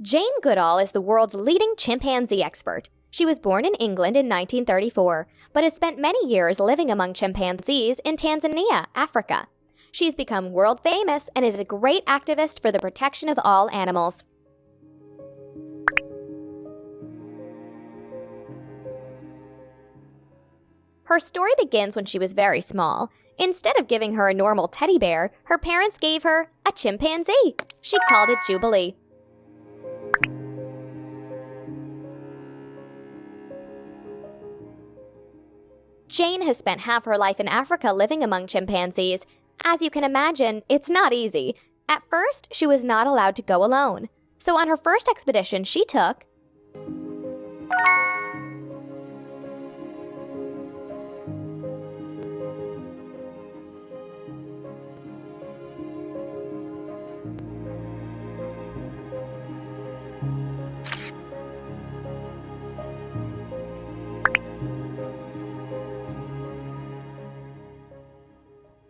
Jane Goodall is the world's leading chimpanzee expert. She was born in England in 1934, but has spent many years living among chimpanzees in Tanzania, Africa. She's become world famous and is a great activist for the protection of all animals. Her story begins when she was very small. Instead of giving her a normal teddy bear, her parents gave her a chimpanzee. She called it Jubilee. Jane has spent half her life in Africa living among chimpanzees. As you can imagine, it's not easy. At first, she was not allowed to go alone. So on her first expedition, she took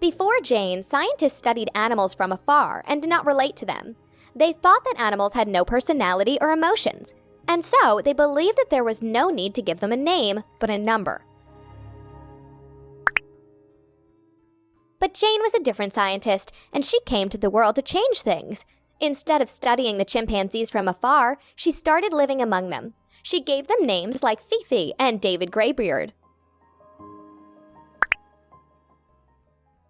Before Jane, scientists studied animals from afar and did not relate to them. They thought that animals had no personality or emotions, and so they believed that there was no need to give them a name, but a number. But Jane was a different scientist, and she came to the world to change things. Instead of studying the chimpanzees from afar, she started living among them. She gave them names like Fifi and David Greybeard.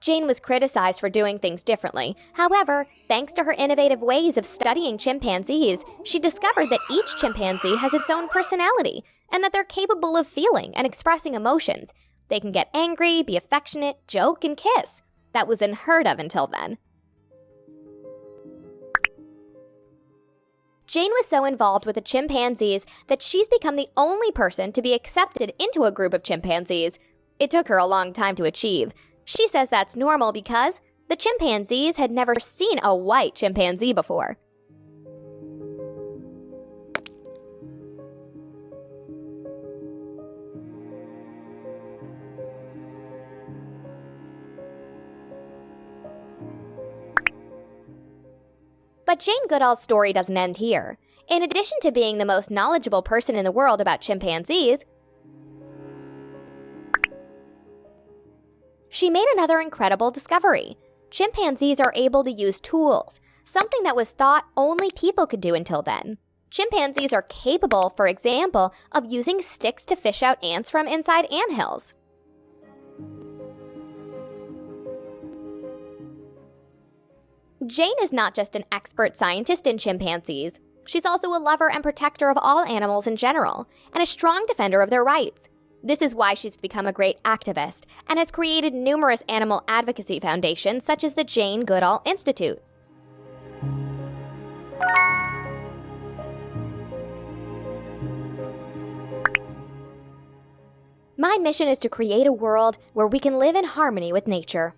Jane was criticized for doing things differently. However, thanks to her innovative ways of studying chimpanzees, she discovered that each chimpanzee has its own personality and that they're capable of feeling and expressing emotions. They can get angry, be affectionate, joke, and kiss. That was unheard of until then. Jane was so involved with the chimpanzees that she's become the only person to be accepted into a group of chimpanzees. It took her a long time to achieve. She says that's normal because the chimpanzees had never seen a white chimpanzee before. But Jane Goodall's story doesn't end here. In addition to being the most knowledgeable person in the world about chimpanzees, she made another incredible discovery. Chimpanzees are able to use tools, something that was thought only people could do until then. Chimpanzees are capable, for example, of using sticks to fish out ants from inside anthills. Jane is not just an expert scientist in chimpanzees. She's also a lover and protector of all animals in general, and a strong defender of their rights. This is why she's become a great activist and has created numerous animal advocacy foundations such as the Jane Goodall Institute. My mission is to create a world where we can live in harmony with nature.